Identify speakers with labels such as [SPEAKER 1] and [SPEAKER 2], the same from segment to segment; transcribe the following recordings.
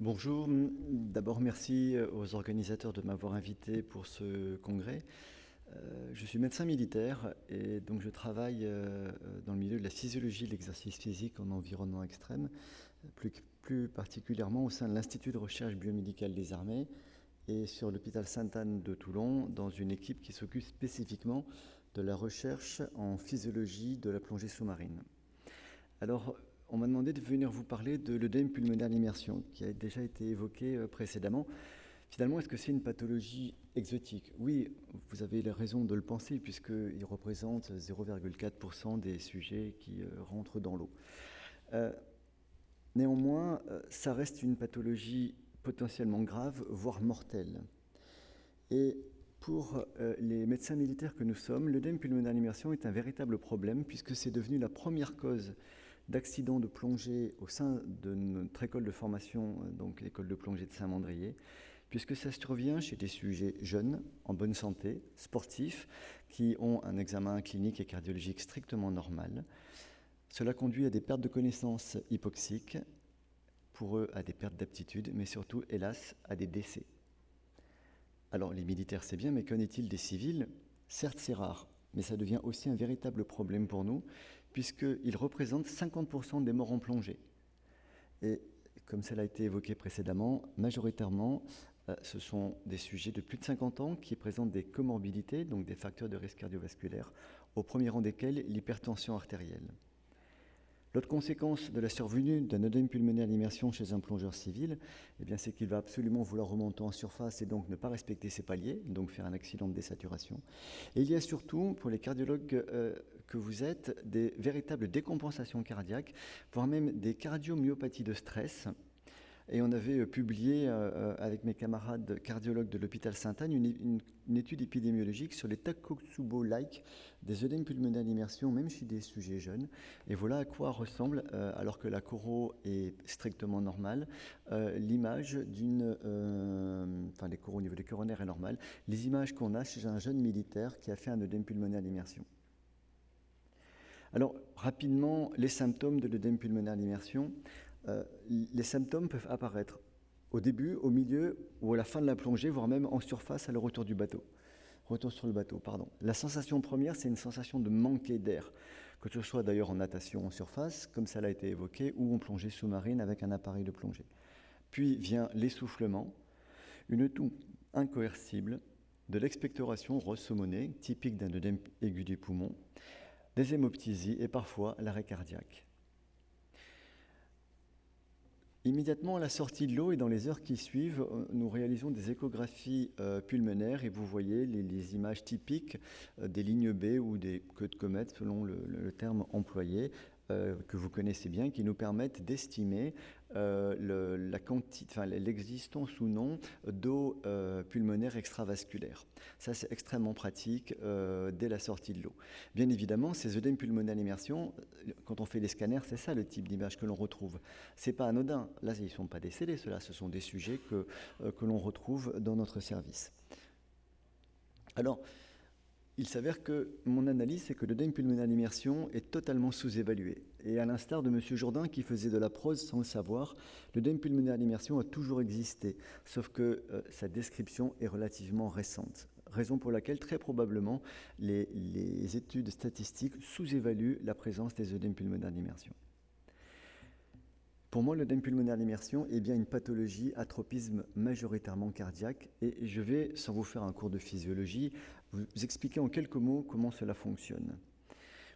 [SPEAKER 1] Bonjour, d'abord merci aux organisateurs de m'avoir invité pour ce congrès. Je suis médecin militaire et donc je travaille dans le milieu de la physiologie de l'exercice physique en environnement extrême, plus particulièrement au sein de l'Institut de recherche biomédicale des armées et sur l'hôpital Sainte-Anne de Toulon dans une équipe qui s'occupe spécifiquement de la recherche en physiologie de la plongée sous-marine. Alors, on m'a demandé de venir vous parler de l'œdème pulmonaire d'immersion, qui a déjà été évoqué précédemment. Finalement, est-ce que c'est une pathologie exotique? Oui, vous avez raison de le penser, puisqu'il représente 0,4% des sujets qui rentrent dans l'eau. Néanmoins, ça reste une pathologie potentiellement grave, voire mortelle. Et pour les médecins militaires que nous sommes, l'œdème pulmonaire d'immersion est un véritable problème, puisque c'est devenu la première cause d'accidents de plongée au sein de notre école de formation, donc l'école de plongée de Saint-Mandrier, puisque ça survient chez des sujets jeunes, en bonne santé, sportifs, qui ont un examen clinique et cardiologique strictement normal. Cela conduit à des pertes de connaissances hypoxiques, pour eux à des pertes d'aptitude, mais surtout, hélas, à des décès. Alors les militaires c'est bien, mais qu'en est-il des civils? Certes c'est rare, mais ça devient aussi un véritable problème pour nous, puisqu'ils représentent 50% des morts en plongée. Et comme cela a été évoqué précédemment, majoritairement, ce sont des sujets de plus de 50 ans qui présentent des comorbidités, donc des facteurs de risque cardiovasculaire, au premier rang desquels l'hypertension artérielle. L'autre conséquence de la survenue d'un œdème pulmonaire d'immersion chez un plongeur civil, c'est qu'il va absolument vouloir remonter en surface et donc ne pas respecter ses paliers, donc faire un accident de désaturation. Et il y a surtout, pour les cardiologues que vous êtes, des véritables décompensations cardiaques, voire même des cardiomyopathies de stress. Et on avait publié avec mes camarades cardiologues de l'hôpital Sainte-Anne une étude épidémiologique sur les Takotsubo-like des œdèmes pulmonaires d'immersion, même chez des sujets jeunes. Et voilà à quoi ressemble, alors que la choro est strictement normale, l'image d'une... les choros au niveau des coronaires est normale, les images qu'on a chez un jeune militaire qui a fait un œdème pulmonaire d'immersion. Alors, rapidement, les symptômes de l'œdème pulmonaire d'immersion. Les symptômes peuvent apparaître au début, au milieu ou à la fin de la plongée, voire même en surface à le retour du bateau. Retour sur le bateau, pardon. La sensation première, c'est une sensation de manquer d'air, que ce soit d'ailleurs en natation en surface, comme ça l'a été évoqué, ou en plongée sous-marine avec un appareil de plongée. Puis vient l'essoufflement, une toux incoercible, de l'expectoration ressaumonée, typique d'un œdème aigu du poumon, des hémoptysies et parfois l'arrêt cardiaque. Immédiatement à la sortie de l'eau et dans les heures qui suivent, nous réalisons des échographies pulmonaires et vous voyez les images typiques des lignes B ou des queues de comète selon le terme employé, que vous connaissez bien, qui nous permettent d'estimer l'existence ou non d'eau pulmonaire extravasculaire. Ça, c'est extrêmement pratique dès la sortie de l'eau. Bien évidemment, ces œdèmes pulmonaires d'immersion, quand on fait des scanners, c'est ça le type d'image que l'on retrouve. C'est pas anodin. Là, ils ne sont pas décédés, ceux-là. Ce sont des sujets que l'on retrouve dans notre service. Alors, il s'avère que mon analyse, c'est que l'œdème pulmonaire d'immersion est totalement sous-évalué. Et à l'instar de M. Jourdain, qui faisait de la prose sans le savoir, l'œdème pulmonaire d'immersion a toujours existé, sauf que sa description est relativement récente. Raison pour laquelle, très probablement, les études statistiques sous-évaluent la présence des œdèmes pulmonaires d'immersion. Pour moi, l'œdème pulmonaire d'immersion est bien une pathologie à tropisme majoritairement cardiaque et je vais, sans vous faire un cours de physiologie, vous expliquer en quelques mots comment cela fonctionne.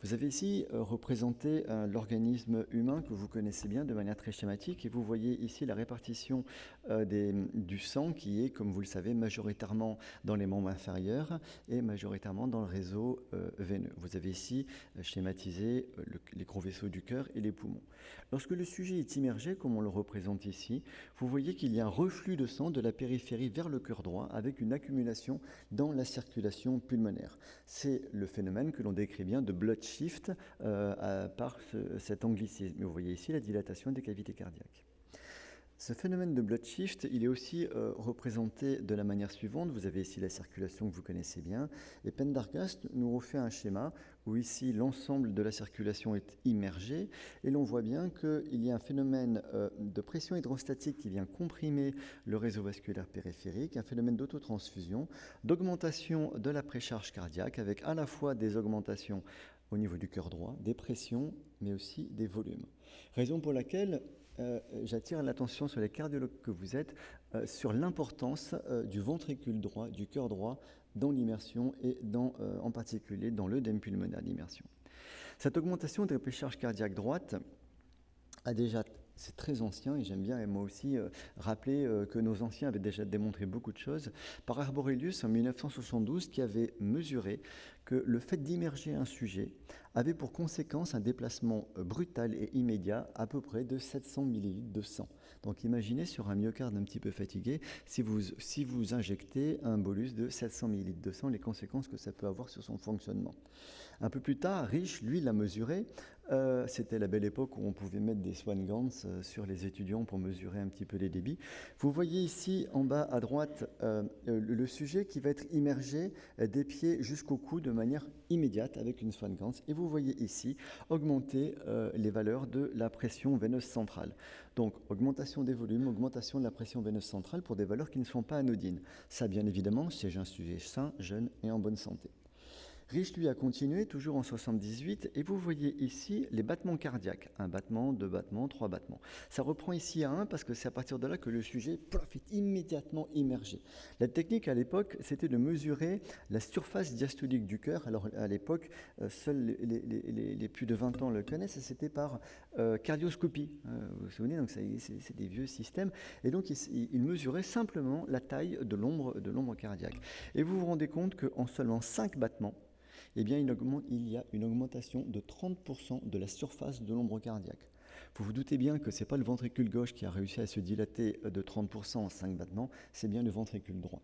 [SPEAKER 1] Vous avez ici représenté l'organisme humain que vous connaissez bien de manière très schématique et vous voyez ici la répartition du sang qui est, comme vous le savez, majoritairement dans les membres inférieurs et majoritairement dans le réseau veineux. Vous avez ici schématisé les gros vaisseaux du cœur et les poumons. Lorsque le sujet est immergé, comme on le représente ici, vous voyez qu'il y a un reflux de sang de la périphérie vers le cœur droit avec une accumulation dans la circulation pulmonaire. C'est le phénomène que l'on décrit bien de blood shift par cet anglicisme. Vous voyez ici la dilatation des cavités cardiaques. Ce phénomène de blood shift, il est aussi représenté de la manière suivante. Vous avez ici la circulation que vous connaissez bien, et Pendergast nous refait un schéma où ici l'ensemble de la circulation est immergé, et l'on voit bien qu'il y a un phénomène de pression hydrostatique qui vient comprimer le réseau vasculaire périphérique, un phénomène d'autotransfusion, d'augmentation de la précharge cardiaque, avec à la fois des augmentations au niveau du cœur droit, des pressions, mais aussi des volumes. Raison pour laquelle j'attire l'attention sur les cardiologues que vous êtes sur l'importance du ventricule droit, du cœur droit, dans l'immersion et en particulier dans l'œdème pulmonaire d'immersion. Cette augmentation de la précharge cardiaque droite a déjà, c'est très ancien, et j'aime bien moi aussi rappeler que nos anciens avaient déjà démontré beaucoup de choses, par Arborelius en 1972, qui avait mesuré que le fait d'immerger un sujet avait pour conséquence un déplacement brutal et immédiat à peu près de 700 ml de sang. Donc imaginez sur un myocarde un petit peu fatigué, si vous injectez un bolus de 700 ml de sang, les conséquences que ça peut avoir sur son fonctionnement. Un peu plus tard, Rich, lui, l'a mesuré. C'était la belle époque où on pouvait mettre des Swan Gans sur les étudiants pour mesurer un petit peu les débits. Vous voyez ici, en bas à droite, le sujet qui va être immergé des pieds jusqu'au cou de manière immédiate avec une Swan Gans. Et vous voyez ici augmenter les valeurs de la pression veineuse centrale. Donc, augmentation des volumes, augmentation de la pression veineuse centrale pour des valeurs qui ne sont pas anodines. Ça, bien évidemment, c'est un sujet sain, jeune et en bonne santé. Rich, lui, a continué, toujours en 78, et vous voyez ici les battements cardiaques. 1 battement, 2 battements, 3 battements. Ça reprend ici à 1 parce que c'est à partir de là que le sujet est immédiatement immergé. La technique à l'époque, c'était de mesurer la surface diastolique du cœur. Alors à l'époque, seuls les plus de 20 ans le connaissent, c'était par cardioscopie. Vous vous souvenez, donc c'est des vieux systèmes. Et donc il mesurait simplement la taille de l'ombre cardiaque. Et vous vous rendez compte qu'en seulement 5 battements, eh bien, il y a une augmentation de 30% de la surface de l'ombre cardiaque. Vous vous doutez bien que ce n'est pas le ventricule gauche qui a réussi à se dilater de 30% en 5 battements, c'est bien le ventricule droit.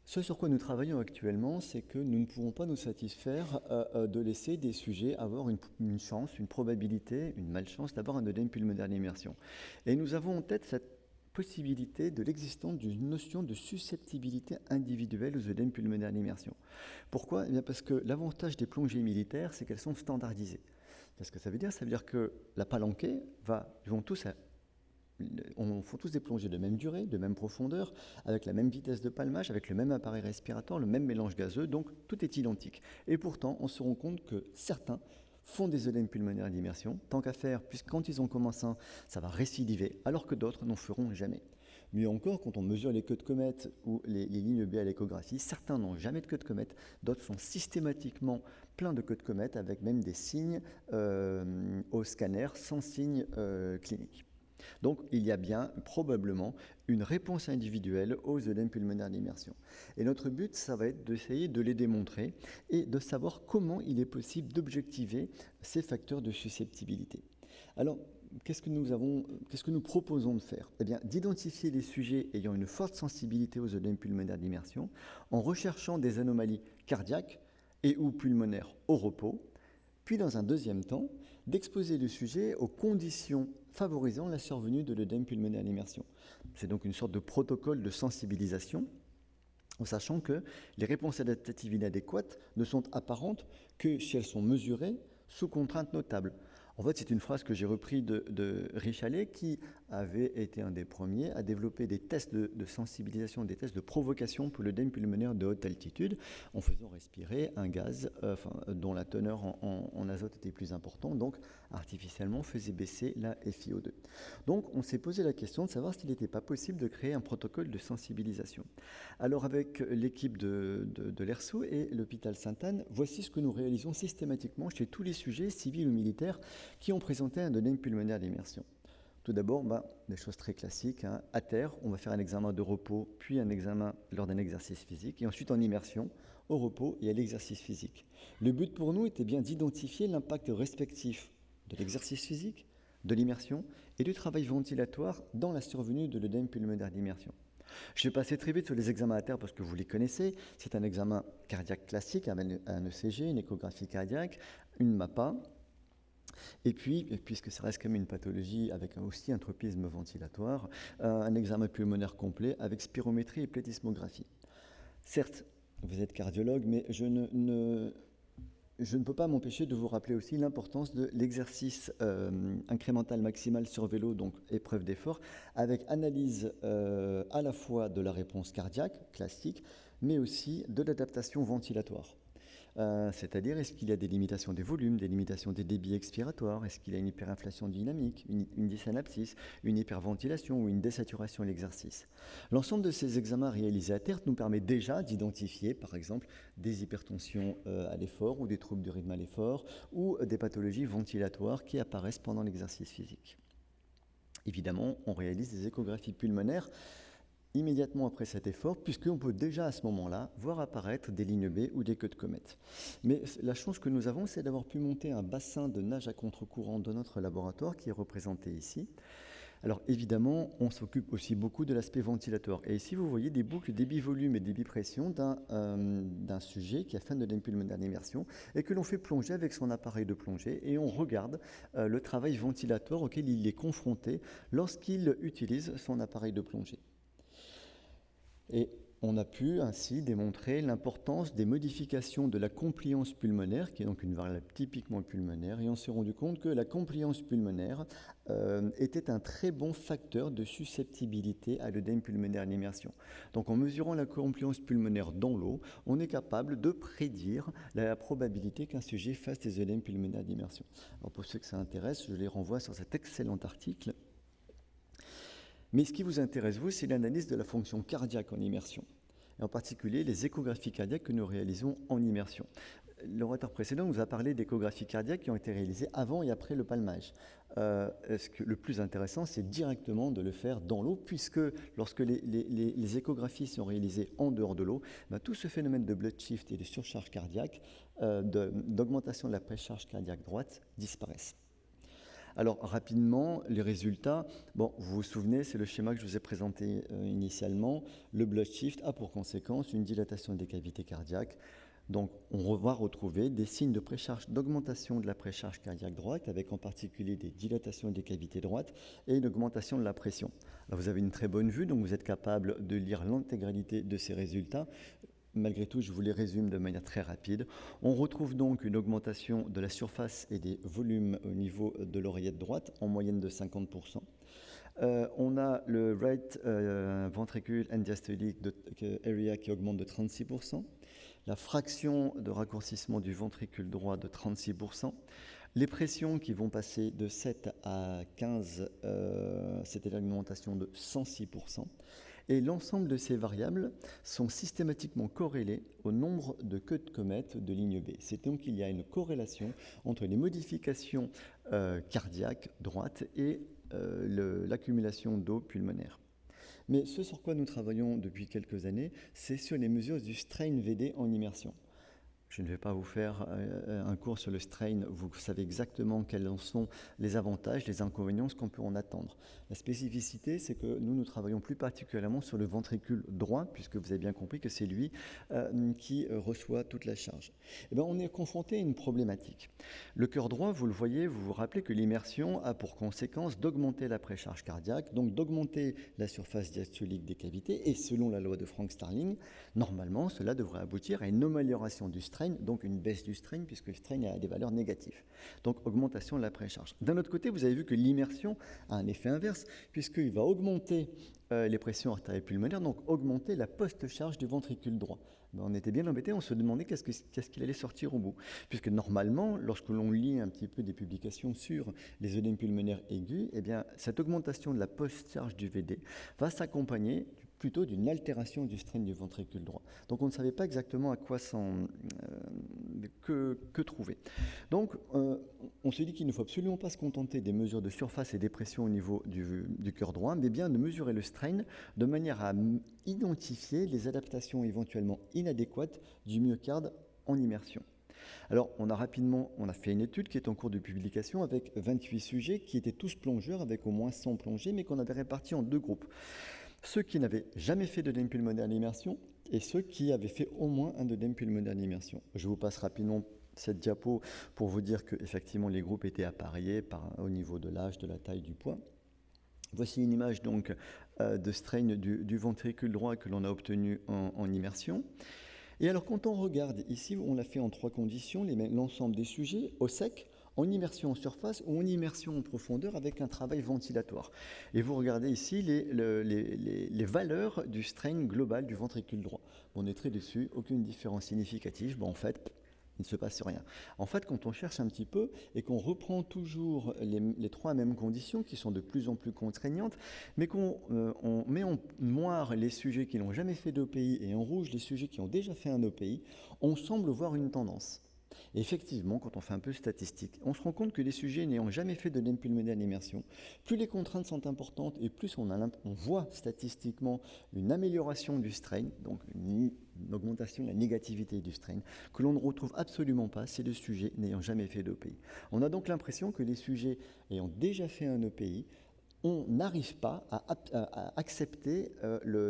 [SPEAKER 1] Ce sur quoi nous travaillons actuellement, c'est que nous ne pouvons pas nous satisfaire de laisser des sujets avoir une chance, une probabilité, une malchance d'avoir un œdème pulmonaire d'immersion. Et nous avons en tête cette possibilité de l'existence d'une notion de susceptibilité individuelle aux œdèmes pulmonaires d'immersion. Pourquoi ? Eh bien parce que l'avantage des plongées militaires, c'est qu'elles sont standardisées. Qu'est-ce que ça veut dire ? Ça veut dire que la palanquée on font tous des plongées de même durée, de même profondeur, avec la même vitesse de palmage, avec le même appareil respiratoire, le même mélange gazeux, donc tout est identique. Et pourtant, on se rend compte que certains font des œdèmes pulmonaires d'immersion, tant qu'à faire, puisque quand ils en commencent un, ça va récidiver, alors que d'autres n'en feront jamais. Mieux encore, quand on mesure les queues de comète ou les lignes B à l'échographie, certains n'ont jamais de queue de comète, d'autres sont systématiquement pleins de queues de comète, avec même des signes au scanner sans signes cliniques. Donc, il y a bien probablement une réponse individuelle aux œdèmes pulmonaires d'immersion. Et notre but, ça va être d'essayer de les démontrer et de savoir comment il est possible d'objectiver ces facteurs de susceptibilité. Alors, qu'est-ce que nous proposons de faire ? Eh bien, d'identifier les sujets ayant une forte sensibilité aux œdèmes pulmonaires d'immersion en recherchant des anomalies cardiaques et ou pulmonaires au repos, puis dans un deuxième temps, d'exposer le sujet aux conditions favorisant la survenue de l'œdème pulmonaire d'immersion. C'est donc une sorte de protocole de sensibilisation, en sachant que les réponses adaptatives inadéquates ne sont apparentes que si elles sont mesurées sous contrainte notable. En fait, c'est une phrase que j'ai reprise de Richalet, qui avait été un des premiers à développer des tests de sensibilisation, des tests de provocation pour l'œdème pulmonaire de haute altitude, en faisant respirer un gaz dont la teneur en azote était plus importante, donc artificiellement faisait baisser la FiO2. Donc, on s'est posé la question de savoir s'il n'était pas possible de créer un protocole de sensibilisation. Alors, avec l'équipe de l'ERSO et l'hôpital Sainte-Anne, voici ce que nous réalisons systématiquement chez tous les sujets, civils ou militaires, qui ont présenté un œdème pulmonaire d'immersion. Tout d'abord, des choses très classiques. À terre, on va faire un examen de repos, puis un examen lors d'un exercice physique, et ensuite en immersion, au repos et à l'exercice physique. Le but pour nous était bien d'identifier l'impact respectif de l'exercice physique, de l'immersion et du travail ventilatoire dans la survenue de l'œdème pulmonaire d'immersion. Je vais passer très vite sur les examens à terre parce que vous les connaissez. C'est un examen cardiaque classique, un ECG, une échographie cardiaque, une MAPA, Et puis, puisque ça reste quand même une pathologie avec aussi un tropisme ventilatoire, un examen pulmonaire complet avec spirométrie et plétismographie. Certes, vous êtes cardiologue, mais je ne peux pas m'empêcher de vous rappeler aussi l'importance de l'exercice incrémental maximal sur vélo, donc épreuve d'effort, avec analyse à la fois de la réponse cardiaque classique, mais aussi de l'adaptation ventilatoire. C'est-à-dire, est-ce qu'il y a des limitations des volumes, des limitations des débits expiratoires, est-ce qu'il y a une hyperinflation dynamique, une dysynapsis, une hyperventilation ou une désaturation à l'exercice. L'ensemble de ces examens réalisés à terre nous permet déjà d'identifier, par exemple, des hypertensions à l'effort ou des troubles du rythme à l'effort ou des pathologies ventilatoires qui apparaissent pendant l'exercice physique. Évidemment, on réalise des échographies pulmonaires immédiatement après cet effort, puisqu'on peut déjà à ce moment-là voir apparaître des lignes B ou des queues de comète. Mais la chance que nous avons, c'est d'avoir pu monter un bassin de nage à contre-courant de notre laboratoire, qui est représenté ici. Alors évidemment, on s'occupe aussi beaucoup de l'aspect ventilatoire. Et ici, vous voyez des boucles débit-volume et débit-pression d'un sujet qui a fait de l'œdème pulmonaire d'immersion et que l'on fait plonger avec son appareil de plongée et on regarde le travail ventilatoire auquel il est confronté lorsqu'il utilise son appareil de plongée. Et on a pu ainsi démontrer l'importance des modifications de la compliance pulmonaire, qui est donc une variable typiquement pulmonaire, et on s'est rendu compte que la compliance pulmonaire était un très bon facteur de susceptibilité à l'œdème pulmonaire d'immersion. Donc en mesurant la compliance pulmonaire dans l'eau, on est capable de prédire la probabilité qu'un sujet fasse des œdèmes pulmonaires d'immersion. Alors pour ceux que ça intéresse, je les renvoie sur cet excellent article. Mais ce qui vous intéresse, vous, c'est l'analyse de la fonction cardiaque en immersion, et en particulier les échographies cardiaques que nous réalisons en immersion. L'orateur précédent nous a parlé d'échographies cardiaques qui ont été réalisées avant et après le palmage. Le plus intéressant, c'est directement de le faire dans l'eau, puisque lorsque les échographies sont réalisées en dehors de l'eau, tout ce phénomène de blood shift et de surcharge cardiaque, d'augmentation de la précharge cardiaque droite, disparaissent. Alors rapidement, les résultats, bon, vous vous souvenez, c'est le schéma que je vous ai présenté initialement. Le blood shift a pour conséquence une dilatation des cavités cardiaques. Donc on va retrouver des signes de précharge, d'augmentation de la précharge cardiaque droite, avec en particulier des dilatations des cavités droites et une augmentation de la pression. Alors vous avez une très bonne vue, donc vous êtes capable de lire l'intégralité de ces résultats. Malgré tout, je vous les résume de manière très rapide. On retrouve donc une augmentation de la surface et des volumes au niveau de l'oreillette droite, en moyenne de 50%. On a le right ventricule end diastolic area qui augmente de 36%, la fraction de raccourcissement du ventricule droit de 36%, les pressions qui vont passer de 7 à 15, c'était une augmentation de 106%. Et l'ensemble de ces variables sont systématiquement corrélées au nombre de queues de comète de ligne B. C'est donc qu'il y a une corrélation entre les modifications cardiaques droites et l'accumulation d'eau pulmonaire. Mais ce sur quoi nous travaillons depuis quelques années, c'est sur les mesures du strain VD en immersion. Je ne vais pas vous faire un cours sur le strain, vous savez exactement quels en sont les avantages, les inconvénients, ce qu'on peut en attendre. La spécificité, c'est que nous travaillons plus particulièrement sur le ventricule droit, puisque vous avez bien compris que c'est lui qui reçoit toute la charge. Et bien, on est confronté à une problématique. Le cœur droit, vous le voyez, vous vous rappelez que l'immersion a pour conséquence d'augmenter la précharge cardiaque, donc d'augmenter la surface diastolique des cavités, et selon la loi de Frank-Starling, normalement, cela devrait aboutir à une amélioration du strain, donc une baisse du strain, puisque le strain a des valeurs négatives. Donc augmentation de la précharge. D'un autre côté, vous avez vu que l'immersion a un effet inverse, puisqu'il va augmenter les pressions artérielles pulmonaires, donc augmenter la post-charge du ventricule droit. Ben, on était bien embêtés, on se demandait qu'est-ce qu'il allait sortir au bout. Puisque normalement, lorsque l'on lit un petit peu des publications sur les œdèmes pulmonaires aigus, eh bien, cette augmentation de la post-charge du VD va s'accompagner plutôt d'une altération du strain du ventricule droit. Donc on ne savait pas exactement à quoi que trouver. Donc on se dit qu'il ne faut absolument pas se contenter des mesures de surface et des pressions au niveau du cœur droit, mais bien de mesurer le strain de manière à identifier les adaptations éventuellement inadéquates du myocarde en immersion. Alors, on a fait une étude qui est en cours de publication avec 28 sujets qui étaient tous plongeurs avec au moins 100 plongées, mais qu'on avait répartis en deux groupes. Ceux qui n'avaient jamais fait d'œdème pulmonaire d'immersion et ceux qui avaient fait au moins un œdème pulmonaire d'immersion. Je vous passe rapidement cette diapo pour vous dire qu'effectivement les groupes étaient appariés au niveau de l'âge, de la taille, du poids. Voici une image donc de strain du ventricule droit que l'on a obtenu en immersion. Et alors quand on regarde ici, on l'a fait en 3 conditions, l'ensemble des sujets au sec, en immersion en surface ou en immersion en profondeur avec un travail ventilatoire. Et vous regardez ici les valeurs du strain global du ventricule droit. On est très dessus, aucune différence significative. Bon, en fait, il ne se passe rien. En fait, quand on cherche un petit peu et qu'on reprend toujours les 3 mêmes conditions qui sont de plus en plus contraignantes, mais qu'on met en noir les sujets qui n'ont jamais fait d'OPI et en rouge les sujets qui ont déjà fait un OPI, on semble voir une tendance. Et effectivement, quand on fait un peu statistique, on se rend compte que les sujets n'ayant jamais fait de LEM pulmonaire d'immersion, plus les contraintes sont importantes et plus on voit statistiquement une amélioration du strain, donc une augmentation de la négativité du strain, que l'on ne retrouve absolument pas chez les sujets n'ayant jamais fait d'EPI. On a donc l'impression que les sujets ayant déjà fait un EPI, on n'arrive pas à accepter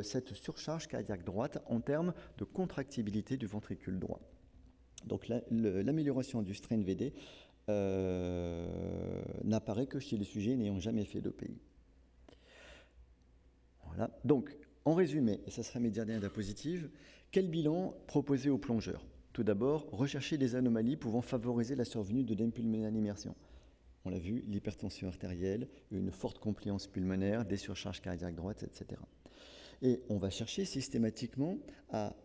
[SPEAKER 1] cette surcharge cardiaque droite en termes de contractibilité du ventricule droit. Donc l'amélioration du strain VD n'apparaît que chez les sujets n'ayant jamais fait d'OPI. Voilà. Donc, en résumé, et ça sera mes dernières diapositives, quel bilan proposer aux plongeurs? Tout d'abord, rechercher les anomalies pouvant favoriser la survenue de l'œdème pulmonaire d'immersion. On l'a vu, l'hypertension artérielle, une forte compliance pulmonaire, des surcharges cardiaques droites, etc. Et on va chercher systématiquement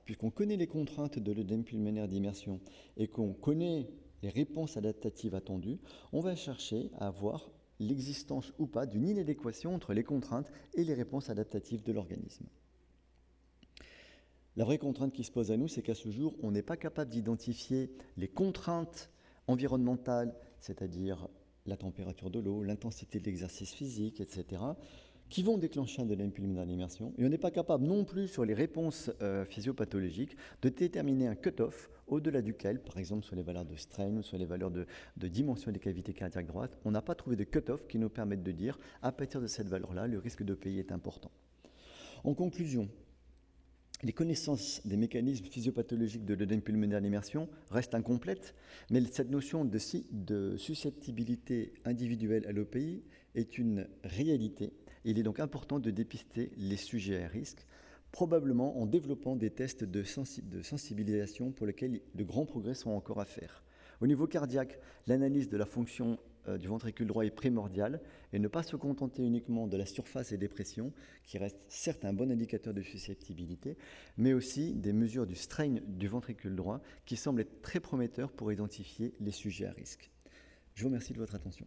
[SPEAKER 1] puisqu'on connaît les contraintes de l'œdème pulmonaire d'immersion et qu'on connaît les réponses adaptatives attendues, on va chercher à voir l'existence ou pas d'une inadéquation entre les contraintes et les réponses adaptatives de l'organisme. La vraie contrainte qui se pose à nous, c'est qu'à ce jour, on n'est pas capable d'identifier les contraintes environnementales, c'est-à-dire la température de l'eau, l'intensité de l'exercice physique, etc., qui vont déclencher un œdème pulmonaire d'immersion. Et on n'est pas capable non plus, sur les réponses physiopathologiques, de déterminer un cut-off au-delà duquel, par exemple sur les valeurs de strain ou sur les valeurs de dimension des cavités cardiaques droites, on n'a pas trouvé de cut-off qui nous permette de dire, à partir de cette valeur-là, le risque d'EPI est important. En conclusion, les connaissances des mécanismes physiopathologiques de l'œdème pulmonaire d'immersion restent incomplètes, mais cette notion de susceptibilité individuelle à l'EPI est une réalité. Il est donc important de dépister les sujets à risque, probablement en développant des tests de sensibilisation pour lesquels de grands progrès sont encore à faire. Au niveau cardiaque, l'analyse de la fonction du ventricule droit est primordiale et ne pas se contenter uniquement de la surface et des pressions, qui reste certes un bon indicateur de susceptibilité, mais aussi des mesures du strain du ventricule droit qui semblent être très prometteurs pour identifier les sujets à risque. Je vous remercie de votre attention.